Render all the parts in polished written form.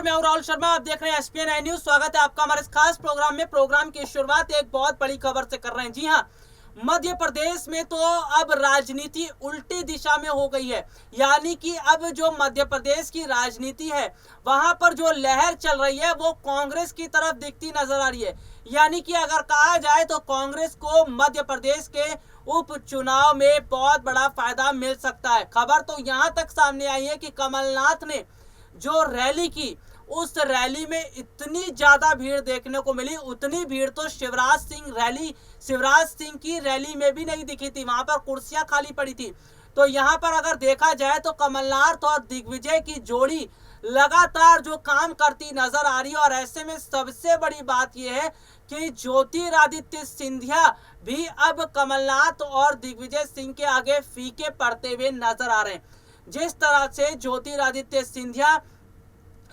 मैं हूं राहुल शर्मा। आप देख रहे हैं एसपीएन आई न्यूज। स्वागत है आपका हमारे इस खास प्रोग्राम में। प्रोग्राम की शुरुआत एक बहुत बड़ी खबर से कर रहे हैं। जी हां, मध्य प्रदेश में तो अब राजनीति उल्टी दिशा में हो गई है। यानी कि अब जो मध्य प्रदेश की राजनीति है वहां पर जो लहर चल रही है वो कांग्रेस की तरफ दिखती नजर आ रही है। यानी कि अगर कहा जाए तो कांग्रेस को मध्य प्रदेश के उपचुनाव में बहुत बड़ा फायदा मिल सकता है। खबर तो यहां तक सामने आई है कि कमलनाथ ने जो रैली की, उस रैली में इतनी ज्यादा भीड़ देखने को मिली, उतनी भीड़ तो शिवराज सिंह की रैली में भी नहीं दिखी थी। वहां पर कुर्सियां खाली पड़ी थी। तो यहां पर अगर देखा जाए तो कमलनाथ और दिग्विजय की जोड़ी लगातार जो काम करती नजर आ रही है। और ऐसे में सबसे बड़ी बात यह है कि ज्योतिरादित्य सिंधिया भी अब कमलनाथ और दिग्विजय सिंह के आगे फीके पड़ते हुए नजर आ रहे हैं। जिस तरह से ज्योतिरादित्य सिंधिया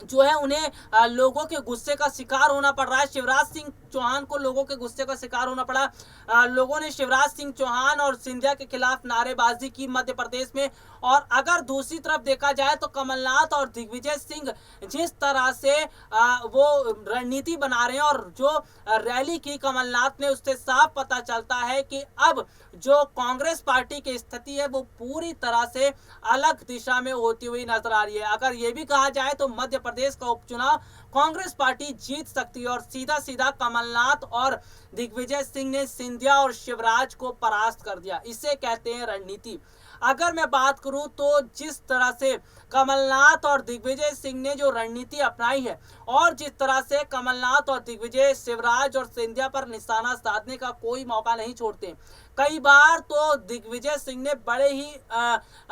जो है उन्हें लोगों के गुस्से का शिकार होना पड़ रहा है, शिवराज सिंह चौहान को लोगों के गुस्से का शिकार होना पड़ा। लोगों ने शिवराज सिंह चौहान और सिंधिया के खिलाफ नारेबाजी की मध्य प्रदेश में। और अगर दूसरी तरफ देखा जाए तो कमलनाथ और दिग्विजय सिंह जिस तरह से वो रणनीति बना रहे हैं और जो रैली की कमलनाथ ने, उससे साफ पता चलता है कि अब जो कांग्रेस पार्टी की स्थिति है वो पूरी तरह से अलग दिशा में होती हुई नजर आ रही है। अगर ये भी कहा जाए तो मध्य प्रदेश का उपचुनाव कांग्रेस पार्टी जीत सकती है। और सीधा सीधा कमलनाथ और दिग्विजय सिंह ने सिंधिया और शिवराज को परास्त कर दिया। इसे कहते हैं रणनीति। अगर मैं बात करूं तो जिस तरह से कमलनाथ और दिग्विजय सिंह ने जो रणनीति अपनाई है और जिस तरह से कमलनाथ और दिग्विजय शिवराज और सिंधिया पर निशाना साधने का कोई मौका नहीं छोड़ते। कई बार तो दिग्विजय सिंह ने बड़े ही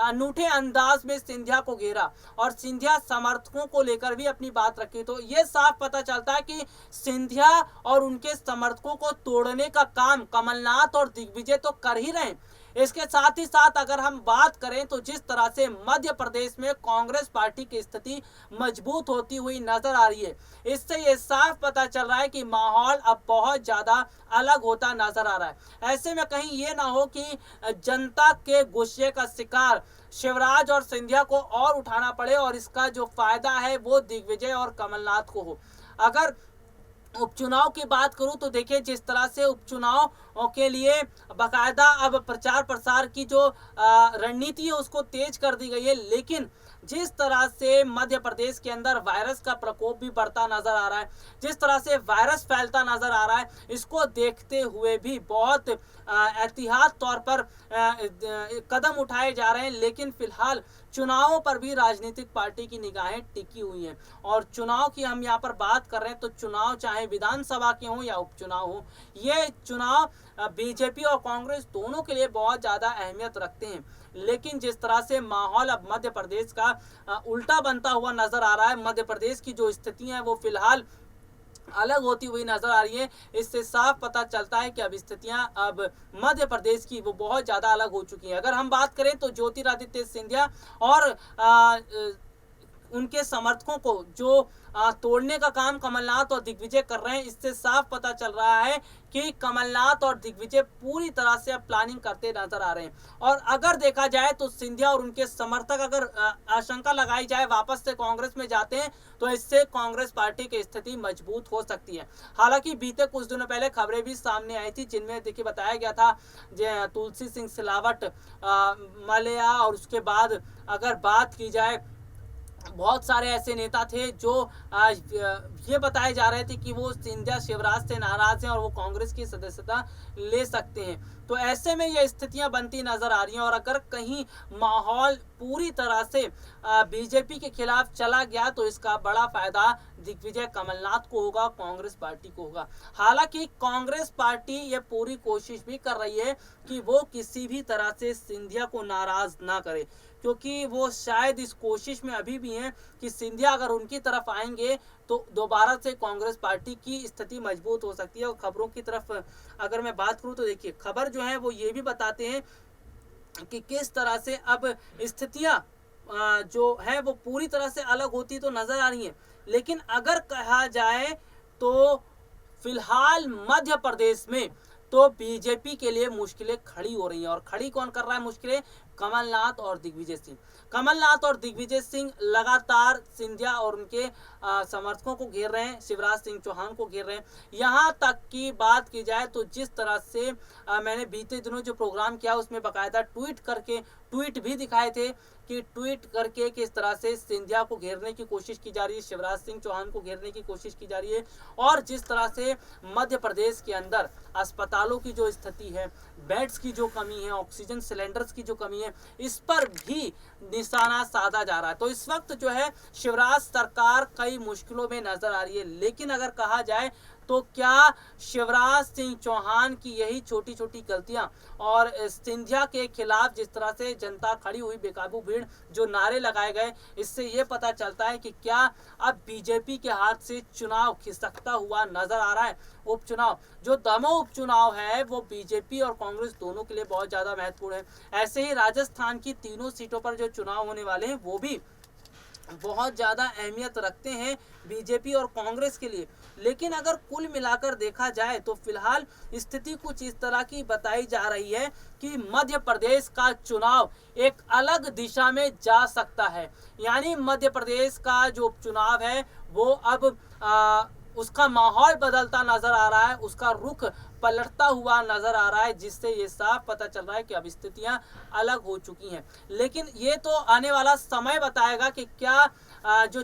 अनूठे अंदाज में सिंधिया को घेरा और सिंधिया समर्थकों को लेकर भी अपनी बात रखी। तो ये साफ पता चलता है कि सिंधिया और उनके समर्थकों को तोड़ने का काम कमलनाथ और दिग्विजय तो कर ही रहे हैं। इसके साथ ही साथ अगर हम बात करें तो जिस तरह से मध्य प्रदेश में कांग्रेस पार्टी की स्थिति मजबूत होती हुई नजर आ रही है, इससे ये साफ पता चल रहा है कि माहौल अब बहुत ज्यादा अलग होता नजर आ रहा है। ऐसे में कहीं ये ना हो कि जनता के गुस्से का शिकार शिवराज और सिंधिया को और उठाना पड़े और इसका जो फायदा है वो दिग्विजय और कमलनाथ को हो। अगर उपचुनाव की बात करूं तो देखिए, जिस तरह से उपचुनाव के लिए बाकायदा अब प्रचार प्रसार की जो रणनीति है उसको तेज कर दी गई है। लेकिन जिस तरह से मध्य प्रदेश के अंदर वायरस का प्रकोप भी बढ़ता नजर आ रहा है, जिस तरह से वायरस फैलता नजर आ रहा है, इसको देखते हुए भी बहुत एहतियात तौर पर कदम उठाए जा रहे हैं। लेकिन फिलहाल चुनावों पर भी राजनीतिक पार्टी की निगाहें टिकी हुई हैं। और चुनाव की हम यहाँ पर बात कर रहे हैं तो चुनाव चाहे विधानसभा के हों या उपचुनाव हो, ये चुनाव बीजेपी और कांग्रेस दोनों के लिए बहुत ज्यादा अहमियत रखते हैं। लेकिन जिस तरह से माहौल अब मध्य प्रदेश का उल्टा बनता हुआ नजर आ रहा है, मध्य प्रदेश की जो स्थितियां हैं वो फिलहाल अलग होती हुई नजर आ रही है। इससे साफ पता चलता है कि अब स्थितियां अब मध्य प्रदेश की वो बहुत ज्यादा अलग हो चुकी हैं। अगर हम बात करें तो ज्योतिरादित्य सिंधिया और उनके समर्थकों को जो तोड़ने का काम कमलनाथ और दिग्विजय कर रहे हैं, इससे साफ पता चल रहा है कि कमलनाथ और दिग्विजय पूरी तरह से अब प्लानिंग करते नजर आ रहे हैं। और अगर देखा जाए तो सिंधिया और उनके समर्थक अगर आशंका लगाई जाए वापस से कांग्रेस में जाते हैं तो इससे कांग्रेस पार्टी की स्थिति मजबूत हो सकती है। हालांकि बीते कुछ दिनों पहले खबरें भी सामने आई थी जिनमें देखिए बताया गया था तुलसी सिंह सिलावट, मलया, और उसके बाद अगर बात की जाए बहुत सारे ऐसे नेता थे जो ये बताए जा रहे थे कि वो सिंधिया शिवराज से नाराज हैं और वो कांग्रेस की सदस्यता ले सकते हैं। तो ऐसे में ये स्थितियां बनती नजर आ रही हैं। और अगर कहीं माहौल पूरी तरह से बीजेपी के खिलाफ चला गया तो इसका बड़ा फायदा दिग्विजय कमलनाथ को होगा, कांग्रेस पार्टी को होगा। हालांकि कांग्रेस पार्टी ये पूरी कोशिश भी कर रही है कि वो किसी भी तरह से सिंधिया को नाराज ना करे, क्योंकि वो शायद इस कोशिश में अभी भी हैं कि सिंधिया अगर उनकी तरफ आएंगे तो दोबारा से कांग्रेस पार्टी की स्थिति मजबूत हो सकती है। और खबरों की तरफ अगर मैं बात करूं तो देखिए, खबर जो है वो ये भी बताते हैं कि किस तरह से अब स्थितियां जो है वो पूरी तरह से अलग होती तो नजर आ रही है। लेकिन अगर कहा जाए तो फिलहाल मध्य प्रदेश में तो बीजेपी के लिए मुश्किलें खड़ी हो रही हैं। और खड़ी कौन कर रहा है मुश्किलें? कमलनाथ और दिग्विजय सिंह। कमलनाथ और दिग्विजय सिंह लगातार सिंधिया और उनके समर्थकों को घेर रहे हैं, शिवराज सिंह चौहान को घेर रहे हैं। यहाँ तक की बात की जाए तो जिस तरह से मैंने बीते दिनों जो प्रोग्राम किया उसमें बाकायदा ट्वीट भी दिखाए थे कि ट्वीट करके किस तरह से सिंधिया को घेरने की कोशिश की जा रही है, शिवराज सिंह चौहान को घेरने की कोशिश की जा रही है। और जिस तरह से मध्य प्रदेश के अंदर अस्पतालों की जो स्थिति है, बेड्स की जो कमी है, ऑक्सीजन सिलेंडर्स की जो कमी है, इस पर भी निशाना साधा जा रहा है। तो इस वक्त जो है शिवराज सरकार कई मुश्किलों में नजर आ रही है। लेकिन अगर कहा जाए तो क्या शिवराज सिंह चौहान की यही छोटी छोटी गलतियां और सिंधिया के खिलाफ जिस तरह से जनता खड़ी हुई, बेकाबू भीड़, जो नारे लगाए गए, इससे ये पता चलता है कि क्या अब बीजेपी के हाथ से चुनाव खिसकता हुआ नजर आ रहा है। उपचुनाव, जो दमोह उपचुनाव है वो बीजेपी और कांग्रेस दोनों के लिए बहुत ज्यादा महत्वपूर्ण है। ऐसे ही राजस्थान की तीनों सीटों पर जो चुनाव होने वाले हैं वो भी बहुत ज़्यादा अहमियत रखते हैं बीजेपी और कांग्रेस के लिए। लेकिन अगर कुल मिलाकर देखा जाए तो फिलहाल स्थिति कुछ इस तरह की बताई जा रही है कि मध्य प्रदेश का चुनाव एक अलग दिशा में जा सकता है। यानी मध्य प्रदेश का जो उपचुनाव है वो अब उसका माहौल बदलता नजर आ रहा है, उसका रुख पलटता हुआ नजर आ रहा है, जिससे ये साफ पता चल रहा है कि अब स्थितियां अलग हो चुकी हैं। लेकिन ये तो आने वाला समय बताएगा कि क्या जो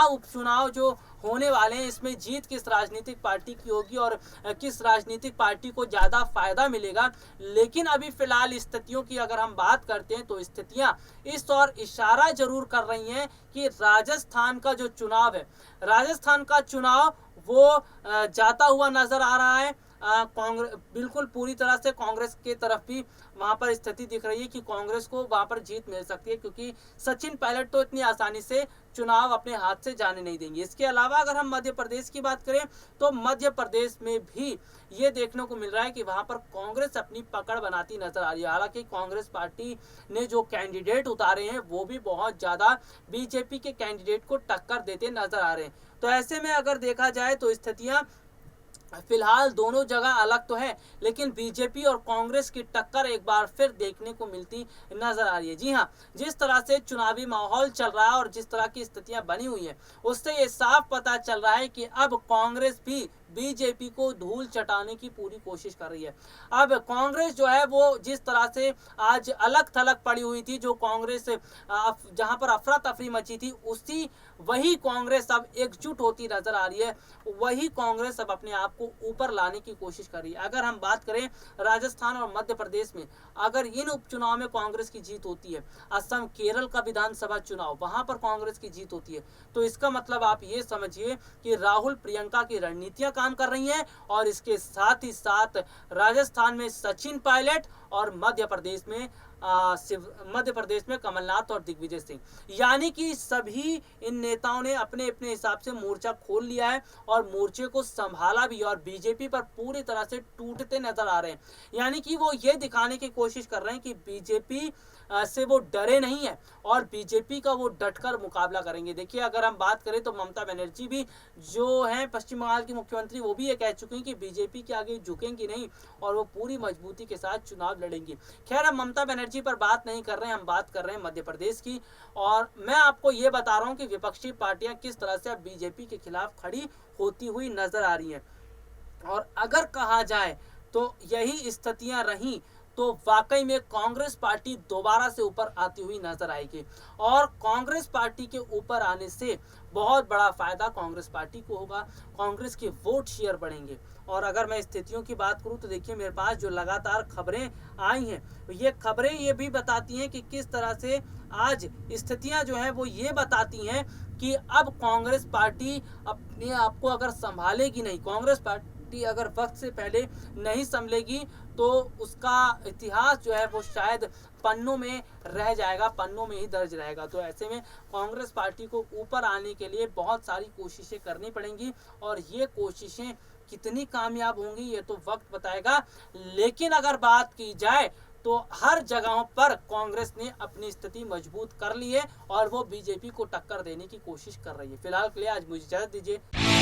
उपचुनाव जो होने वाले हैं इसमें जीत किस राजनीतिक पार्टी की होगी और किस राजनीतिक पार्टी को ज़्यादा फायदा मिलेगा। लेकिन अभी फिलहाल स्थितियों की अगर हम बात करते हैं तो स्थितियां इस ओर इशारा जरूर कर रही हैं कि राजस्थान का जो चुनाव है, राजस्थान का चुनाव वो जाता हुआ नजर आ रहा है। कांग्रेस बिल्कुल पूरी तरह से कांग्रेस के तरफ भी वहां पर स्थिति दिख रही है कि कांग्रेस को वहां पर जीत मिल सकती है, क्योंकि सचिन पायलट तो इतनी आसानी से चुनाव अपने हाथ से जाने नहीं देंगे। इसके अलावा अगर हम मध्य प्रदेश की बात करें तो मध्य प्रदेश में भी ये देखने को मिल रहा है कि वहां पर कांग्रेस अपनी पकड़ बनाती नजर आ रही है। हालांकि कांग्रेस पार्टी ने जो कैंडिडेट उतारे हैं वो भी बहुत ज्यादा बीजेपी के कैंडिडेट को टक्कर देते नजर आ रहे हैं। तो ऐसे में अगर देखा जाए तो स्थितियां फिलहाल दोनों जगह अलग तो है, लेकिन बीजेपी और कांग्रेस की टक्कर एक बार फिर देखने को मिलती नजर आ रही है। जी हाँ, जिस तरह से चुनावी माहौल चल रहा है और जिस तरह की स्थितियां बनी हुई हैं उससे ये साफ पता चल रहा है कि अब कांग्रेस भी बीजेपी को धूल चटाने की पूरी कोशिश कर रही है। अब कांग्रेस जो है वो जिस तरह से आज अलग थलग पड़ी हुई थी, जो कांग्रेस जहां पर अफरा तफरी मची थी, वही कांग्रेस अब एकजुट होती नजर आ रही है। वही कांग्रेस अब अपने आप को ऊपर लाने की कोशिश कर रही है। अगर हम बात करें राजस्थान और मध्य प्रदेश में, अगर इन उपचुनाव में कांग्रेस की जीत होती है, असम केरल का विधानसभा चुनाव वहां पर कांग्रेस की जीत होती है, तो इसका मतलब आप ये समझिए कि राहुल प्रियंका की रणनीतियां काम कर रही हैं। और इसके साथ ही साथ राजस्थान में सचिन पायलट और मध्य प्रदेश में कमलनाथ और दिग्विजय सिंह, यानी कि सभी इन नेताओं ने अपने अपने हिसाब से मोर्चा खोल लिया है और मोर्चे को संभाला भी, और बीजेपी पर पूरी तरह से टूटते नजर आ रहे हैं। यानी कि वो ये दिखाने की कोशिश कर रहे हैं कि बीजेपी से वो डरे नहीं है और बीजेपी का वो डटकर मुकाबला करेंगे। देखिए, अगर हम बात करें तो ममता बनर्जी भी जो हैं पश्चिम बंगाल की मुख्यमंत्री, वो भी ये कह चुकी हैं कि बीजेपी के आगे झुकेंगी नहीं और वो पूरी मजबूती के साथ चुनाव लड़ेंगी। खैर, हम ममता बनर्जी पर बात नहीं कर रहे हैं, हम बात कर रहे हैं मध्य प्रदेश की। और मैं आपको ये बता रहा हूँ कि विपक्षी पार्टियां किस तरह से अब बीजेपी के खिलाफ खड़ी होती हुई नजर आ रही हैं। और अगर कहा जाए तो यही स्थितियां रहीं तो वाकई में कांग्रेस पार्टी दोबारा से ऊपर आती हुई नजर आएगी। और कांग्रेस पार्टी के ऊपर आने से बहुत बड़ा फायदा कांग्रेस पार्टी को होगा, कांग्रेस के वोट शेयर बढ़ेंगे। और अगर मैं स्थितियों की बात करूं तो देखिए, मेरे पास जो लगातार खबरें आई हैं, ये खबरें ये भी बताती हैं कि किस तरह से आज स्थितियां जो है वो ये बताती हैं कि अब कांग्रेस पार्टी अपने आप को अगर संभालेगी नहीं, कांग्रेस पार्टी अगर वक्त से पहले नहीं संभलेगी तो उसका इतिहास जो है वो शायद पन्नों में रह जाएगा, पन्नों में ही दर्ज रहेगा। तो ऐसे में कांग्रेस पार्टी को ऊपर आने के लिए बहुत सारी कोशिशें करनी पड़ेंगी और ये कोशिशें कितनी कामयाब होंगी ये तो वक्त बताएगा। लेकिन अगर बात की जाए तो हर जगहों पर कांग्रेस ने अपनी स्थिति मजबूत कर ली है और वो बीजेपी को टक्कर देने की कोशिश कर रही है। फिलहाल के लिए आज मुझे इजाजत दीजिए।